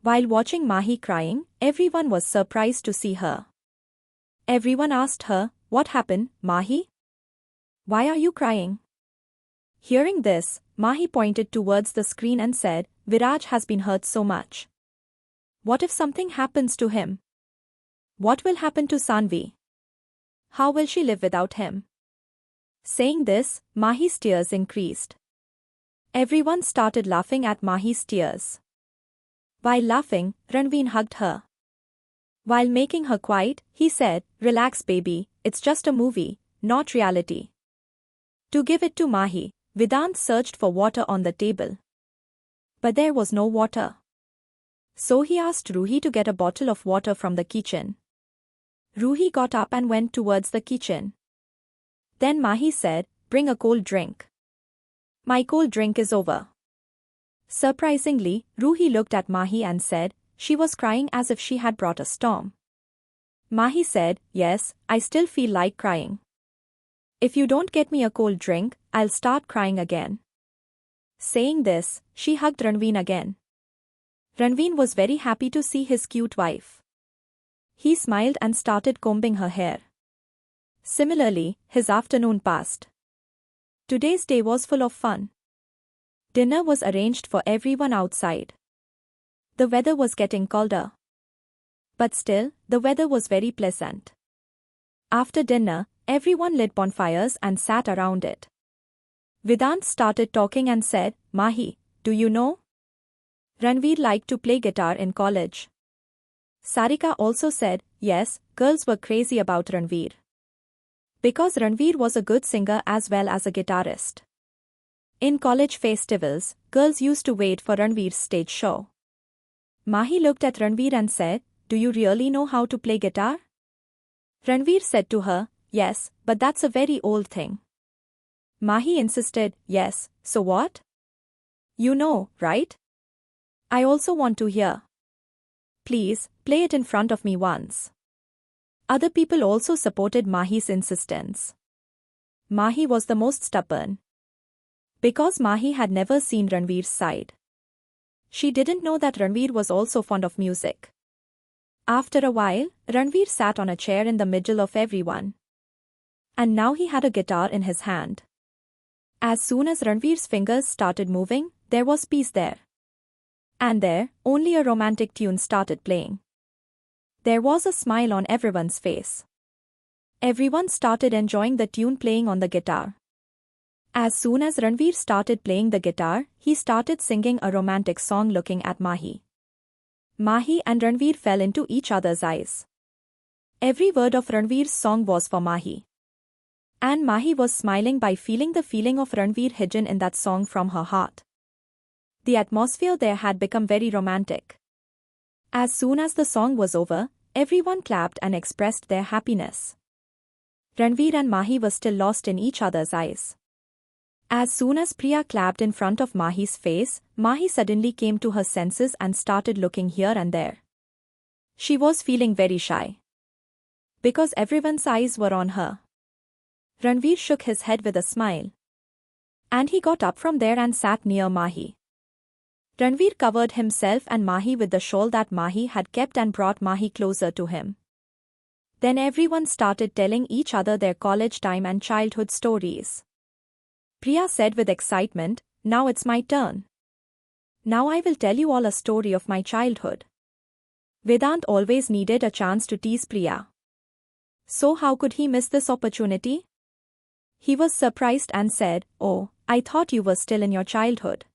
While watching Mahi crying, everyone was surprised to see her. Everyone asked her, "What happened, Mahi? Why are you crying?" Hearing this, Mahi pointed towards the screen and said, "Viraj has been hurt so much. What if something happens to him? What will happen to Sanvi? How will she live without him?" Saying this, Mahi's tears increased. Everyone started laughing at Mahi's tears. While laughing, Ranvir hugged her. While making her quiet, he said, "Relax baby, it's just a movie, not reality." To give it to Mahi, Vedant searched for water on the table. But there was no water. So he asked Ruhi to get a bottle of water from the kitchen. Ruhi got up and went towards the kitchen. Then Mahi said, "Bring a cold drink. My cold drink is over." Surprisingly, Ruhi looked at Mahi and said, she was crying as if she had brought a storm. Mahi said, "Yes, I still feel like crying. If you don't get me a cold drink, I'll start crying again." Saying this, she hugged Ranvir again. Ranvir was very happy to see his cute wife. He smiled and started combing her hair. Similarly, his afternoon passed. Today's day was full of fun. Dinner was arranged for everyone outside. The weather was getting colder. But still, the weather was very pleasant. After dinner, everyone lit bonfires and sat around it. Vedant started talking and said, "Mahi, do you know? Ranvir liked to play guitar in college." Sarika also said, "Yes, girls were crazy about Ranvir. Because Ranvir was a good singer as well as a guitarist. In college festivals, girls used to wait for Ranvir's stage show." Mahi looked at Ranvir and said, "Do you really know how to play guitar?" Ranvir said to her, "Yes, but that's a very old thing." Mahi insisted, "Yes, so what? You know, right? I also want to hear. Please, play it in front of me once." Other people also supported Mahi's insistence. Mahi was the most stubborn. Because Mahi had never seen Ranvir's side. She didn't know that Ranvir was also fond of music. After a while, Ranvir sat on a chair in the middle of everyone. And now he had a guitar in his hand. As soon as Ranvir's fingers started moving, there was peace there. And there, only a romantic tune started playing. There was a smile on everyone's face. Everyone started enjoying the tune playing on the guitar. As soon as Ranvir started playing the guitar, he started singing a romantic song looking at Mahi. Mahi and Ranvir fell into each other's eyes. Every word of Ranvir's song was for Mahi. And Mahi was smiling by feeling the feeling of Ranvir hidden in that song from her heart. The atmosphere there had become very romantic. As soon as the song was over, everyone clapped and expressed their happiness. Ranvir and Mahi were still lost in each other's eyes. As soon as Priya clapped in front of Mahi's face, Mahi suddenly came to her senses and started looking here and there. She was feeling very shy. Because everyone's eyes were on her. Ranvir shook his head with a smile. And he got up from there and sat near Mahi. Ranvir covered himself and Mahi with the shawl that Mahi had kept and brought Mahi closer to him. Then everyone started telling each other their college time and childhood stories. Priya said with excitement, "Now it's my turn. Now I will tell you all a story of my childhood." Vedant always needed a chance to tease Priya. So how could he miss this opportunity? He was surprised and said, "Oh, I thought you were still in your childhood.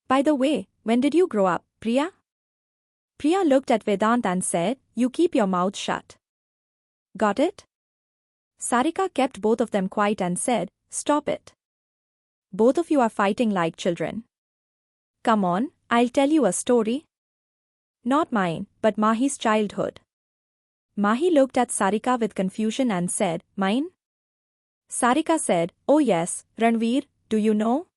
By the way, when did you grow up, Priya?" Priya looked at Vedant and said, "You keep your mouth shut. Got it?" Sarika kept both of them quiet and said, "Stop it. Both of you are fighting like children. Come on, I'll tell you a story. Not mine, but Mahi's childhood." Mahi looked at Sarika with confusion and said, "Mine?" Sarika said, "Oh yes, Ranvir, do you know?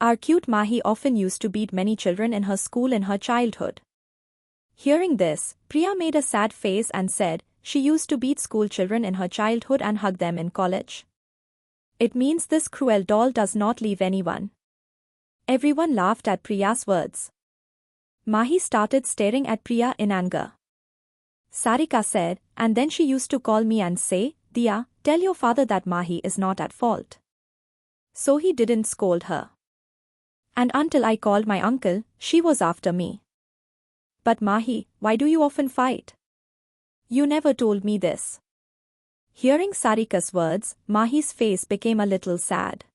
Our cute Mahi often used to beat many children in her school in her childhood." Hearing this, Priya made a sad face and said, "She used to beat school children in her childhood and hug them in college. It means this cruel doll does not leave anyone." Everyone laughed at Priya's words. Mahi started staring at Priya in anger. Sarika said, and then she used to call me and say, Diya, tell your father that Mahi is not at fault. So he didn't scold her. And until I called my uncle, she was after me. But Mahi, why do you often fight? You never told me this. Hearing Sarika's words, Mahi's face became a little sad.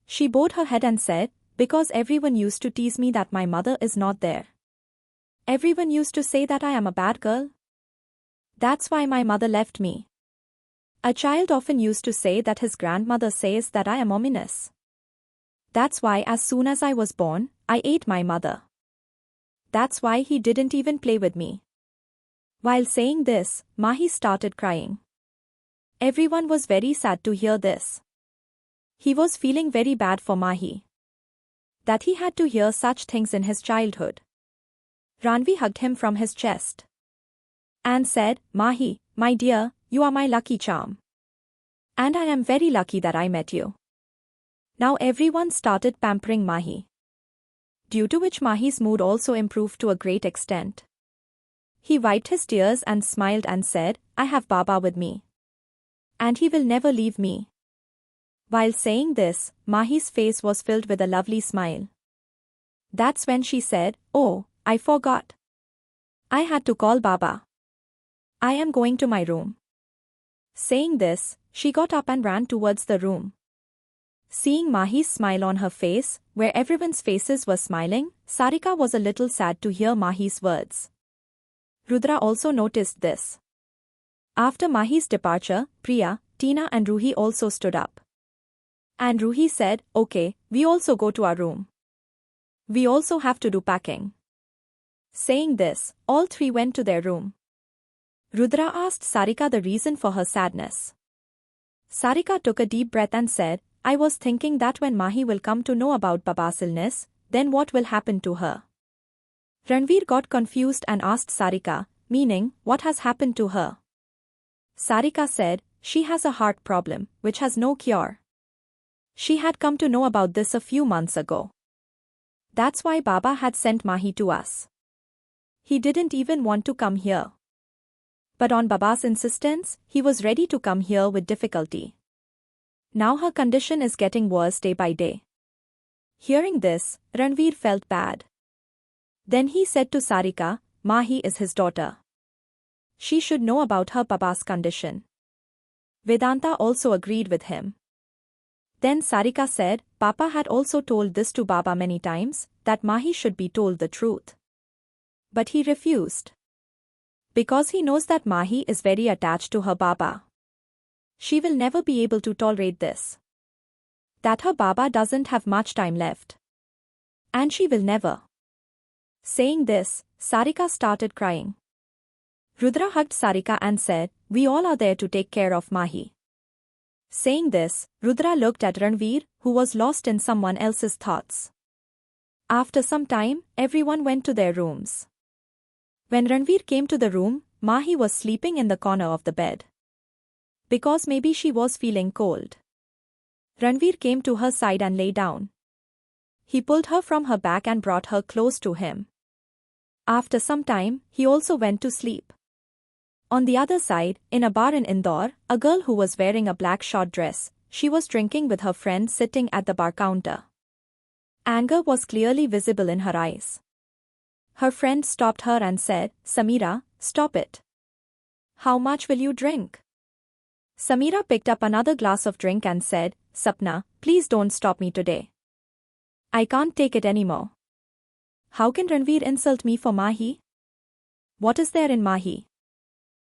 She bowed her head and said, because everyone used to tease me that my mother is not there. Everyone used to say that I am a bad girl. That's why my mother left me. A child often used to say that his grandmother says that I am ominous. That's why as soon as I was born, I ate my mother. That's why he didn't even play with me. While saying this, Mahi started crying. Everyone was very sad to hear this. He was feeling very bad for Mahi. That he had to hear such things in his childhood. Ranvir hugged him from his chest. And said, Mahi, my dear, you are my lucky charm. And I am very lucky that I met you. Now everyone started pampering Mahi. Due to which Mahi's mood also improved to a great extent. He wiped his tears and smiled and said, I have Baba with me. And he will never leave me. While saying this, Mahi's face was filled with a lovely smile. That's when she said, oh, I forgot. I had to call Baba. I am going to my room. Saying this, she got up and ran towards the room. Seeing Mahi's smile on her face, where everyone's faces were smiling, Sarika was a little sad to hear Mahi's words. Rudra also noticed this. After Mahi's departure, Priya, Tina and Ruhi also stood up. And Ruhi said, okay, we also go to our room. We also have to do packing. Saying this, all three went to their room. Rudra asked Sarika the reason for her sadness. Sarika took a deep breath and said, I was thinking that when Mahi will come to know about Baba's illness, then what will happen to her? Ranvir got confused and asked Sarika, meaning, what has happened to her? Sarika said, she has a heart problem, which has no cure. She had come to know about this a few months ago. That's why Baba had sent Mahi to us. He didn't even want to come here. But on Baba's insistence, he was ready to come here with difficulty. Now her condition is getting worse day by day. Hearing this, Ranvir felt bad. Then he said to Sarika, Mahi is his daughter. She should know about her Baba's condition. Vedanta also agreed with him. Then Sarika said, Papa had also told this to Baba many times, that Mahi should be told the truth. But he refused. Because he knows that Mahi is very attached to her Baba. She will never be able to tolerate this. That her Baba doesn't have much time left. And she will never. Saying this, Sarika started crying. Rudra hugged Sarika and said, we all are there to take care of Mahi. Saying this, Rudra looked at Ranvir, who was lost in someone else's thoughts. After some time, everyone went to their rooms. When Ranvir came to the room, Mahi was sleeping in the corner of the bed. Because maybe she was feeling cold. Ranvir came to her side and lay down. He pulled her from her back and brought her close to him. After some time, he also went to sleep. On the other side, in a bar in Indore, a girl who was wearing a black short dress, she was drinking with her friend sitting at the bar counter. Anger was clearly visible in her eyes. Her friend stopped her and said, Samira, stop it. How much will you drink? Samira picked up another glass of drink and said, Sapna, please don't stop me today. I can't take it anymore. How can Ranvir insult me for Mahi? What is there in Mahi?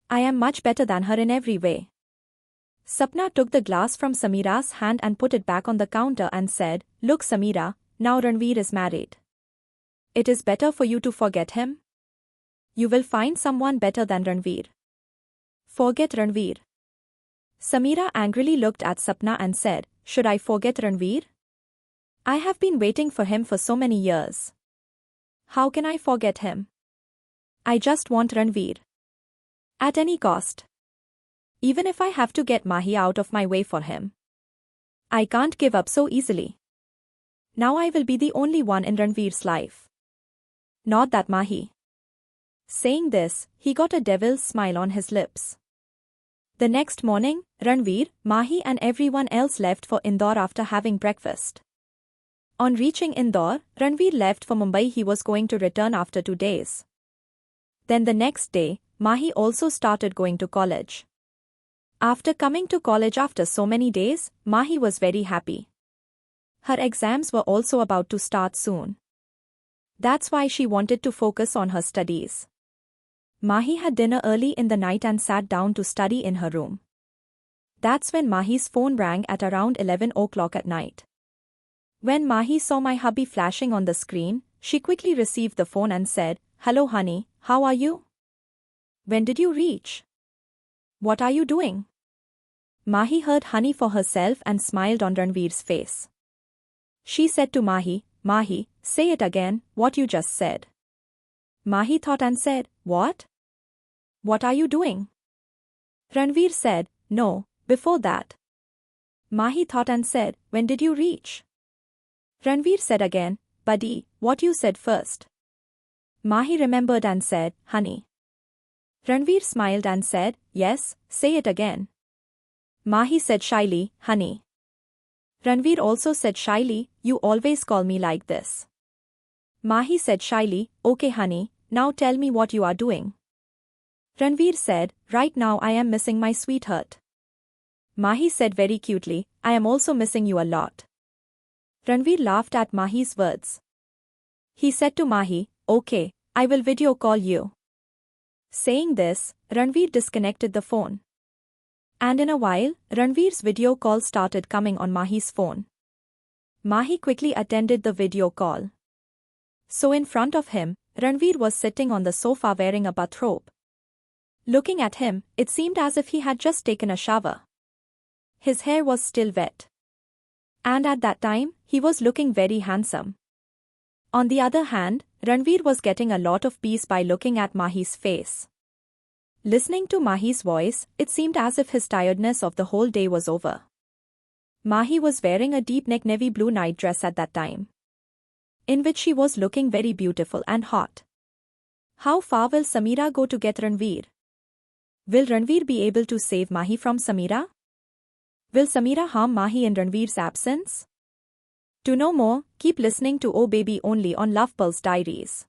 I am much better than her in every way. Sapna took the glass from Samira's hand and put it back on the counter and said, Look Samira, now Ranvir is married. It is better for you to forget him. You will find someone better than Ranvir. Forget Ranvir. Samira angrily looked at Sapna and said, Should I forget Ranvir? I have been waiting for him for so many years. How can I forget him? I just want Ranvir. At any cost. Even if I have to get Mahi out of my way for him. I can't give up so easily. Now I will be the only one in Ranvir's life. Not that Mahi. Saying this, he got a devil's smile on his lips. The next morning, Ranvir, Mahi and everyone else left for Indore after having breakfast. On reaching Indore, Ranvir left for Mumbai. He was going to return after 2 days. Then the next day, Mahi also started going to college. After coming to college after so many days, Mahi was very happy. Her exams were also about to start soon. That's why she wanted to focus on her studies. Mahi had dinner early in the night and sat down to study in her room. That's when Mahi's phone rang at around 11 o'clock at night. When Mahi saw my hubby flashing on the screen, she quickly received the phone and said, "Hello honey, how are you? When did you reach? What are you doing?" Mahi heard honey for herself and smiled on Ranvir's face. She said to Mahi, "Mahi, say it again, what you just said." Mahi thought and said, "What? What are you doing?" Ranvir said, "No, before that." Mahi thought and said, "When did you reach?" Ranvir said again, "Buddy, what you said first." Mahi remembered and said, "Honey." Ranvir smiled and said, "Yes, say it again." Mahi said shyly, "Honey." Ranvir also said shyly, "You always call me like this." Mahi said shyly, "Okay honey, now tell me what you are doing." Ranvir said, "Right now I am missing my sweetheart." Mahi said very cutely, "I am also missing you a lot." Ranvir laughed at Mahi's words. He said to Mahi, "Okay, I will video call you." Saying this, Ranvir disconnected the phone. And in a while, Ranvir's video call started coming on Mahi's phone. Mahi quickly attended the video call. So in front of him, Ranvir was sitting on the sofa wearing a bathrobe. Looking at him, it seemed as if he had just taken a shower. His hair was still wet. And at that time, he was looking very handsome. On the other hand, Ranvir was getting a lot of peace by looking at Mahi's face. Listening to Mahi's voice, it seemed as if his tiredness of the whole day was over. Mahi was wearing a deep neck navy blue night dress at that time, in which she was looking very beautiful and hot. How far will Samira go to get Ranvir? Will Ranvir be able to save Mahi from Samira? Will Samira harm Mahi in Ranvir's absence? To know more, keep listening to Oh Baby only on Love Pulse Diaries.